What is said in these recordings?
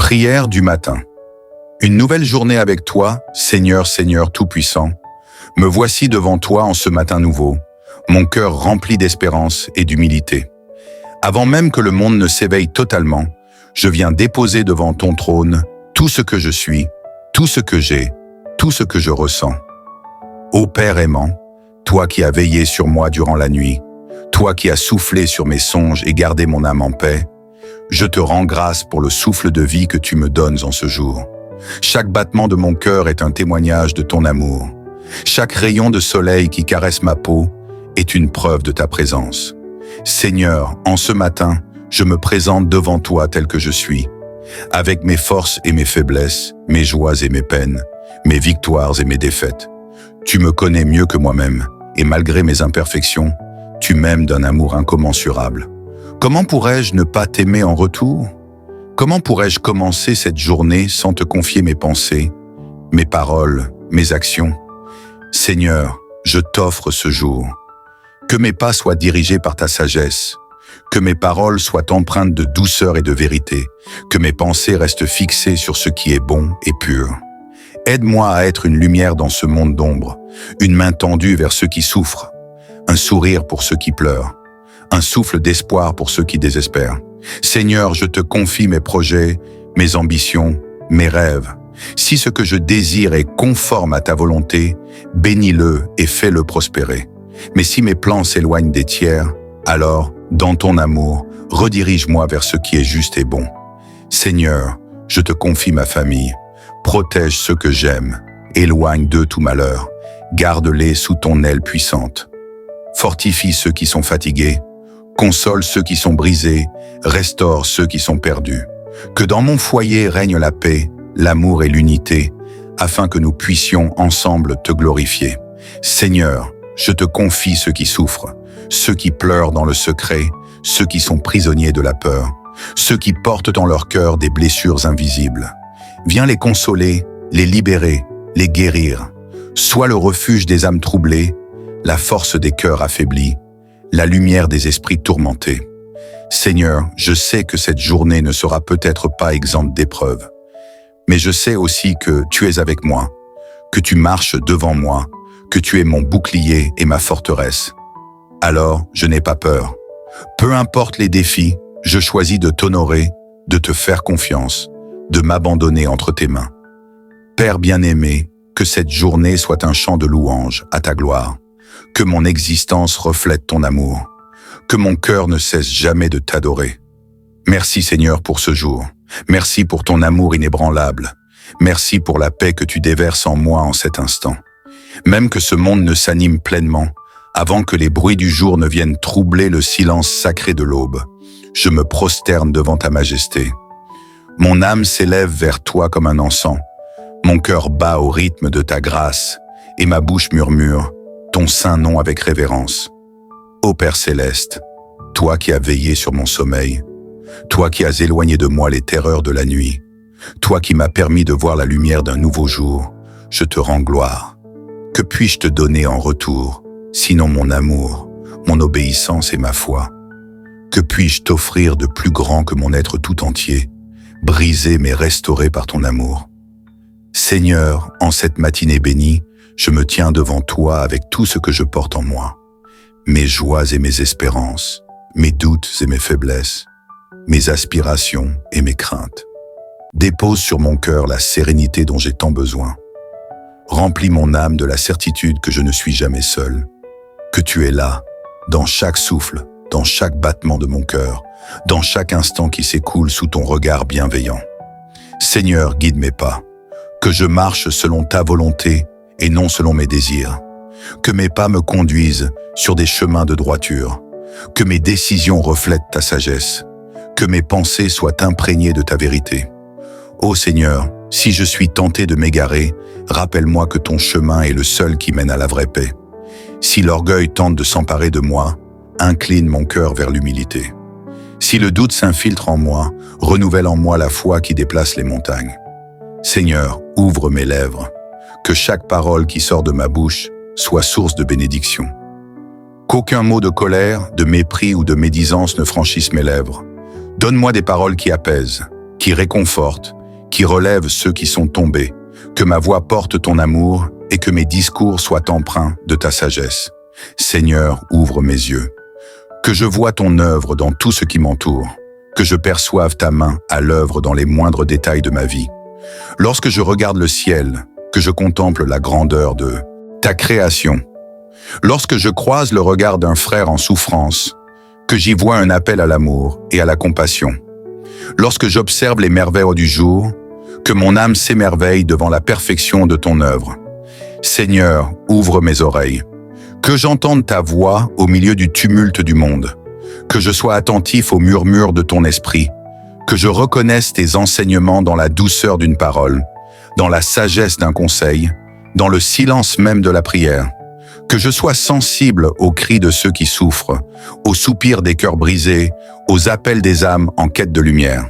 Prière du matin. Une nouvelle journée avec toi, Seigneur, Seigneur Tout-Puissant. Me voici devant toi en ce matin nouveau, mon cœur rempli d'espérance et d'humilité. Avant même que le monde ne s'éveille totalement, je viens déposer devant ton trône tout ce que je suis, tout ce que j'ai, tout ce que je ressens. Ô Père aimant, toi qui as veillé sur moi durant la nuit, toi qui as soufflé sur mes songes et gardé mon âme en paix, je te rends grâce pour le souffle de vie que tu me donnes en ce jour. Chaque battement de mon cœur est un témoignage de ton amour. Chaque rayon de soleil qui caresse ma peau est une preuve de ta présence. Seigneur, en ce matin, je me présente devant toi tel que je suis, avec mes forces et mes faiblesses, mes joies et mes peines, mes victoires et mes défaites. Tu me connais mieux que moi-même, et malgré mes imperfections, tu m'aimes d'un amour incommensurable. Comment pourrais-je ne pas t'aimer en retour? Comment pourrais-je commencer cette journée sans te confier mes pensées, mes paroles, mes actions? Seigneur, je t'offre ce jour. Que mes pas soient dirigés par ta sagesse, que mes paroles soient empreintes de douceur et de vérité, que mes pensées restent fixées sur ce qui est bon et pur. Aide-moi à être une lumière dans ce monde d'ombre, une main tendue vers ceux qui souffrent, un sourire pour ceux qui pleurent, un souffle d'espoir pour ceux qui désespèrent. Seigneur, je te confie mes projets, mes ambitions, mes rêves. Si ce que je désire est conforme à ta volonté, bénis-le et fais-le prospérer. Mais si mes plans s'éloignent des tiers, alors, dans ton amour, redirige-moi vers ce qui est juste et bon. Seigneur, je te confie ma famille. Protège ceux que j'aime, éloigne d'eux tout malheur, garde-les sous ton aile puissante. Fortifie ceux qui sont fatigués, console ceux qui sont brisés, restaure ceux qui sont perdus. Que dans mon foyer règne la paix, l'amour et l'unité, afin que nous puissions ensemble te glorifier. Seigneur, je te confie ceux qui souffrent, ceux qui pleurent dans le secret, ceux qui sont prisonniers de la peur, ceux qui portent en leur cœur des blessures invisibles. Viens les consoler, les libérer, les guérir. Sois le refuge des âmes troublées, la force des cœurs affaiblis, la lumière des esprits tourmentés. Seigneur, je sais que cette journée ne sera peut-être pas exempte d'épreuves, mais je sais aussi que tu es avec moi, que tu marches devant moi, que tu es mon bouclier et ma forteresse. Alors, je n'ai pas peur. Peu importe les défis, je choisis de t'honorer, de te faire confiance, de m'abandonner entre tes mains. Père bien-aimé, que cette journée soit un chant de louange à ta gloire, que mon existence reflète ton amour, que mon cœur ne cesse jamais de t'adorer. Merci Seigneur pour ce jour, merci pour ton amour inébranlable, merci pour la paix que tu déverses en moi en cet instant. Même que ce monde ne s'anime pleinement, avant que les bruits du jour ne viennent troubler le silence sacré de l'aube, je me prosterne devant ta majesté. Mon âme s'élève vers toi comme un encens, mon cœur bat au rythme de ta grâce, et ma bouche murmure ton saint nom avec révérence. Ô Père céleste, toi qui as veillé sur mon sommeil, toi qui as éloigné de moi les terreurs de la nuit, toi qui m'as permis de voir la lumière d'un nouveau jour, je te rends gloire. Que puis-je te donner en retour, sinon mon amour, mon obéissance et ma foi? Que puis-je t'offrir de plus grand que mon être tout entier, brisé mais restauré par ton amour? Seigneur, en cette matinée bénie, je me tiens devant toi avec tout ce que je porte en moi, mes joies et mes espérances, mes doutes et mes faiblesses, mes aspirations et mes craintes. Dépose sur mon cœur la sérénité dont j'ai tant besoin. Remplis mon âme de la certitude que je ne suis jamais seul, que tu es là, dans chaque souffle, dans chaque battement de mon cœur, dans chaque instant qui s'écoule sous ton regard bienveillant. Seigneur, guide mes pas, que je marche selon ta volonté et non selon mes désirs, que mes pas me conduisent sur des chemins de droiture, que mes décisions reflètent ta sagesse, que mes pensées soient imprégnées de ta vérité. Ô Seigneur, si je suis tenté de m'égarer, rappelle-moi que ton chemin est le seul qui mène à la vraie paix. Si l'orgueil tente de s'emparer de moi, incline mon cœur vers l'humilité. Si le doute s'infiltre en moi, renouvelle en moi la foi qui déplace les montagnes. Seigneur, ouvre mes lèvres, que chaque parole qui sort de ma bouche soit source de bénédiction. Qu'aucun mot de colère, de mépris ou de médisance ne franchisse mes lèvres. Donne-moi des paroles qui apaisent, qui réconfortent qui relève ceux qui sont tombés, que ma voix porte ton amour et que mes discours soient empreints de ta sagesse. Seigneur, ouvre mes yeux. Que je voie ton œuvre dans tout ce qui m'entoure, que je perçoive ta main à l'œuvre dans les moindres détails de ma vie. Lorsque je regarde le ciel, que je contemple la grandeur de ta création. Lorsque je croise le regard d'un frère en souffrance, que j'y vois un appel à l'amour et à la compassion. Lorsque j'observe les merveilles du jour, que mon âme s'émerveille devant la perfection de ton œuvre. Seigneur, ouvre mes oreilles. Que j'entende ta voix au milieu du tumulte du monde. Que je sois attentif au murmure de ton esprit. Que je reconnaisse tes enseignements dans la douceur d'une parole, dans la sagesse d'un conseil, dans le silence même de la prière. Que je sois sensible aux cris de ceux qui souffrent, aux soupirs des cœurs brisés, aux appels des âmes en quête de lumière.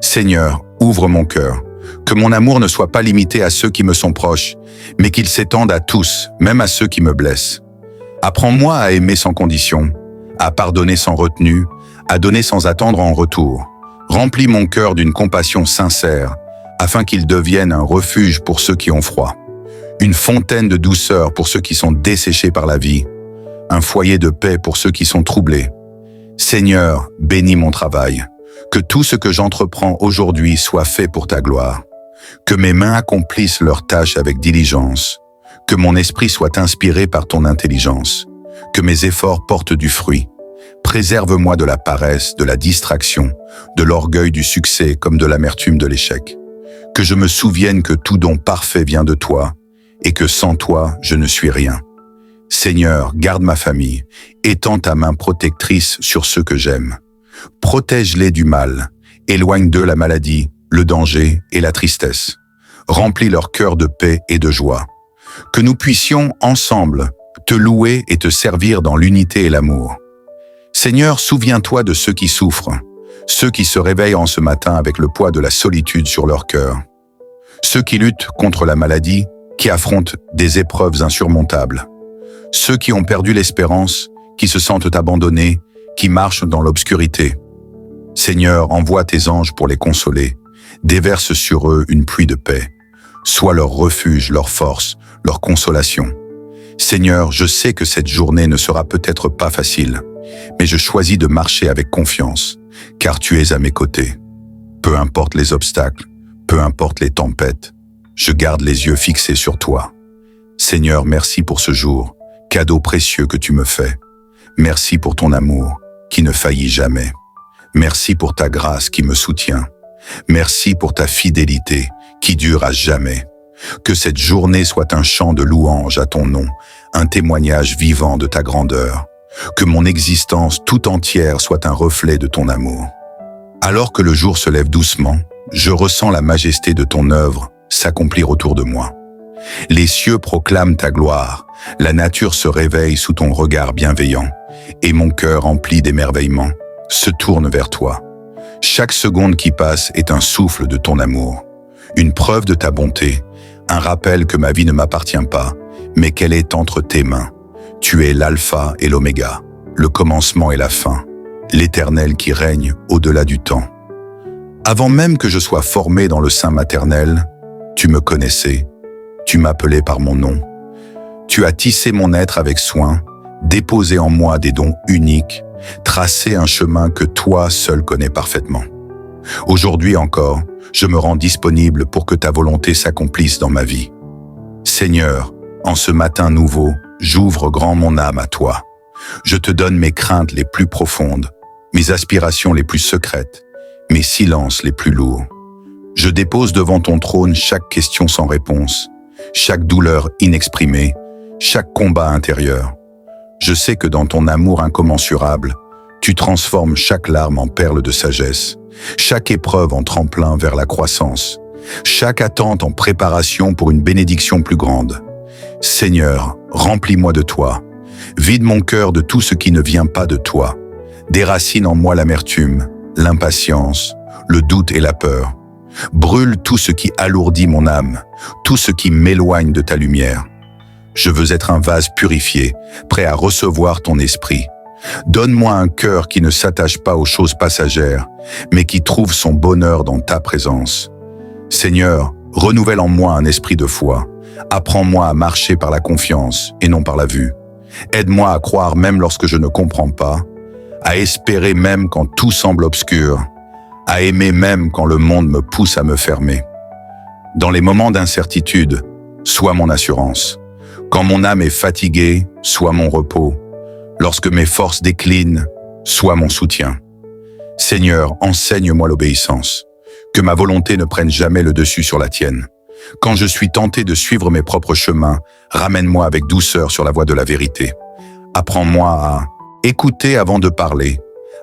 Seigneur, ouvre mon cœur. Que mon amour ne soit pas limité à ceux qui me sont proches, mais qu'il s'étende à tous, même à ceux qui me blessent. Apprends-moi à aimer sans condition, à pardonner sans retenue, à donner sans attendre en retour. Remplis mon cœur d'une compassion sincère, afin qu'il devienne un refuge pour ceux qui ont froid, une fontaine de douceur pour ceux qui sont desséchés par la vie, un foyer de paix pour ceux qui sont troublés. Seigneur, bénis mon travail, que tout ce que j'entreprends aujourd'hui soit fait pour ta gloire, que mes mains accomplissent leurs tâches avec diligence, que mon esprit soit inspiré par ton intelligence, que mes efforts portent du fruit. Préserve-moi de la paresse, de la distraction, de l'orgueil du succès comme de l'amertume de l'échec. Que je me souvienne que tout don parfait vient de toi et que sans toi, je ne suis rien. Seigneur, garde ma famille, étends ta main protectrice sur ceux que j'aime. Protège-les du mal, éloigne d'eux la maladie, le danger et la tristesse. Remplis leur cœur de paix et de joie. Que nous puissions, ensemble, te louer et te servir dans l'unité et l'amour. Seigneur, souviens-toi de ceux qui souffrent, ceux qui se réveillent en ce matin avec le poids de la solitude sur leur cœur, ceux qui luttent contre la maladie, qui affrontent des épreuves insurmontables, ceux qui ont perdu l'espérance, qui se sentent abandonnés, qui marchent dans l'obscurité. Seigneur, envoie tes anges pour les consoler, déverse sur eux une pluie de paix. Sois leur refuge, leur force, leur consolation. Seigneur, je sais que cette journée ne sera peut-être pas facile, mais je choisis de marcher avec confiance, car tu es à mes côtés. Peu importe les obstacles, peu importe les tempêtes, je garde les yeux fixés sur toi. Seigneur, merci pour ce jour, cadeau précieux que tu me fais. Merci pour ton amour, qui ne faillit jamais. Merci pour ta grâce qui me soutient. Merci pour ta fidélité, qui dure à jamais. Que cette journée soit un chant de louange à ton nom, un témoignage vivant de ta grandeur. Que mon existence tout entière soit un reflet de ton amour. Alors que le jour se lève doucement, je ressens la majesté de ton œuvre s'accomplir autour de moi. Les cieux proclament ta gloire, la nature se réveille sous ton regard bienveillant, et mon cœur empli d'émerveillement se tourne vers toi. Chaque seconde qui passe est un souffle de ton amour, une preuve de ta bonté, un rappel que ma vie ne m'appartient pas, mais qu'elle est entre tes mains. Tu es l'alpha et l'oméga, le commencement et la fin, l'éternel qui règne au-delà du temps. Avant même que je sois formé dans le sein maternel, tu me connaissais, tu m'appelais par mon nom. Tu as tissé mon être avec soin, déposé en moi des dons uniques, tracé un chemin que toi seul connais parfaitement. Aujourd'hui encore, je me rends disponible pour que ta volonté s'accomplisse dans ma vie. Seigneur, en ce matin nouveau, j'ouvre grand mon âme à toi. Je te donne mes craintes les plus profondes, mes aspirations les plus secrètes, mes silences les plus lourds. Je dépose devant ton trône chaque question sans réponse, chaque douleur inexprimée, chaque combat intérieur. Je sais que dans ton amour incommensurable, tu transformes chaque larme en perle de sagesse, chaque épreuve en tremplin vers la croissance, chaque attente en préparation pour une bénédiction plus grande. Seigneur, remplis-moi de toi, vide mon cœur de tout ce qui ne vient pas de toi, déracine en moi l'amertume, l'impatience, le doute et la peur. Brûle tout ce qui alourdit mon âme, tout ce qui m'éloigne de ta lumière. Je veux être un vase purifié, prêt à recevoir ton esprit. Donne-moi un cœur qui ne s'attache pas aux choses passagères, mais qui trouve son bonheur dans ta présence. Seigneur, renouvelle en moi un esprit de foi. Apprends-moi à marcher par la confiance et non par la vue. Aide-moi à croire même lorsque je ne comprends pas, à espérer même quand tout semble obscur, à aimer même quand le monde me pousse à me fermer. Dans les moments d'incertitude, sois mon assurance. Quand mon âme est fatiguée, sois mon repos. Lorsque mes forces déclinent, sois mon soutien. Seigneur, enseigne-moi l'obéissance. Que ma volonté ne prenne jamais le dessus sur la tienne. Quand je suis tenté de suivre mes propres chemins, ramène-moi avec douceur sur la voie de la vérité. Apprends-moi à écouter avant de parler,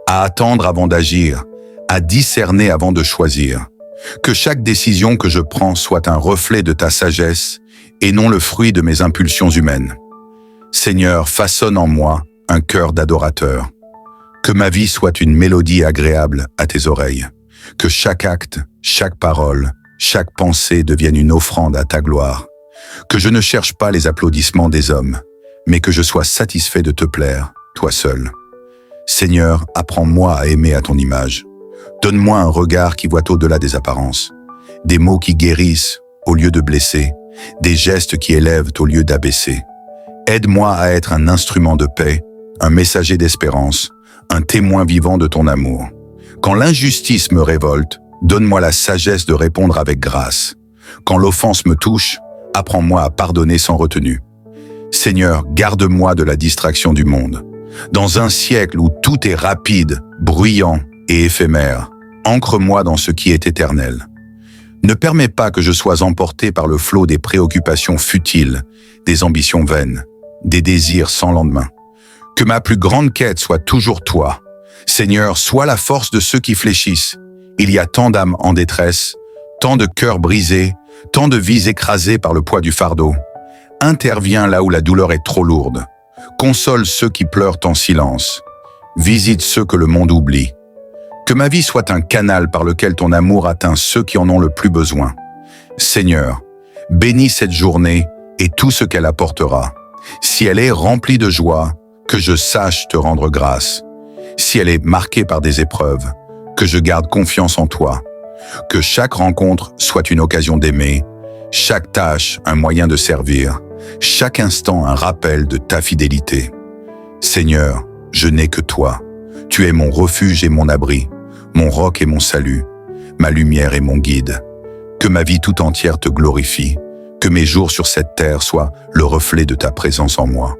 à attendre avant d'agir, à discerner avant de choisir. Que chaque décision que je prends soit un reflet de ta sagesse et non le fruit de mes impulsions humaines. Seigneur, façonne en moi un cœur d'adorateur. Que ma vie soit une mélodie agréable à tes oreilles. Que chaque acte, chaque parole, chaque pensée devienne une offrande à ta gloire. Que je ne cherche pas les applaudissements des hommes, mais que je sois satisfait de te plaire, toi seul. Seigneur, apprends-moi à aimer à ton image. Donne-moi un regard qui voit au-delà des apparences, des mots qui guérissent au lieu de blesser, des gestes qui élèvent au lieu d'abaisser. Aide-moi à être un instrument de paix, un messager d'espérance, un témoin vivant de ton amour. Quand l'injustice me révolte, donne-moi la sagesse de répondre avec grâce. Quand l'offense me touche, apprends-moi à pardonner sans retenue. Seigneur, garde-moi de la distraction du monde. Dans un siècle où tout est rapide, bruyant et éphémère, ancre-moi dans ce qui est éternel. Ne permets pas que je sois emporté par le flot des préoccupations futiles, des ambitions vaines, des désirs sans lendemain. Que ma plus grande quête soit toujours toi. Seigneur, sois la force de ceux qui fléchissent. Il y a tant d'âmes en détresse, tant de cœurs brisés, tant de vies écrasées par le poids du fardeau. Interviens là où la douleur est trop lourde. Console ceux qui pleurent en silence. Visite ceux que le monde oublie. Que ma vie soit un canal par lequel ton amour atteint ceux qui en ont le plus besoin. Seigneur, bénis cette journée et tout ce qu'elle apportera. Si elle est remplie de joie, que je sache te rendre grâce. Si elle est marquée par des épreuves, que je garde confiance en toi. Que chaque rencontre soit une occasion d'aimer, chaque tâche un moyen de servir, chaque instant un rappel de ta fidélité. Seigneur, je n'ai que toi. Tu es mon refuge et mon abri, mon roc et mon salut, ma lumière et mon guide. Que ma vie tout entière te glorifie, que mes jours sur cette terre soient le reflet de ta présence en moi.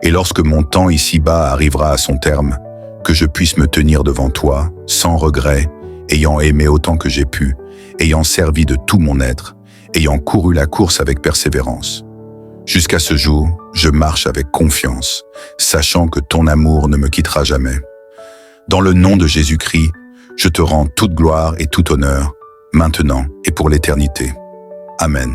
Et lorsque mon temps ici-bas arrivera à son terme, que je puisse me tenir devant toi, sans regret, ayant aimé autant que j'ai pu, ayant servi de tout mon être, ayant couru la course avec persévérance. Jusqu'à ce jour, je marche avec confiance, sachant que ton amour ne me quittera jamais. Dans le nom de Jésus-Christ, je te rends toute gloire et tout honneur, maintenant et pour l'éternité. Amen.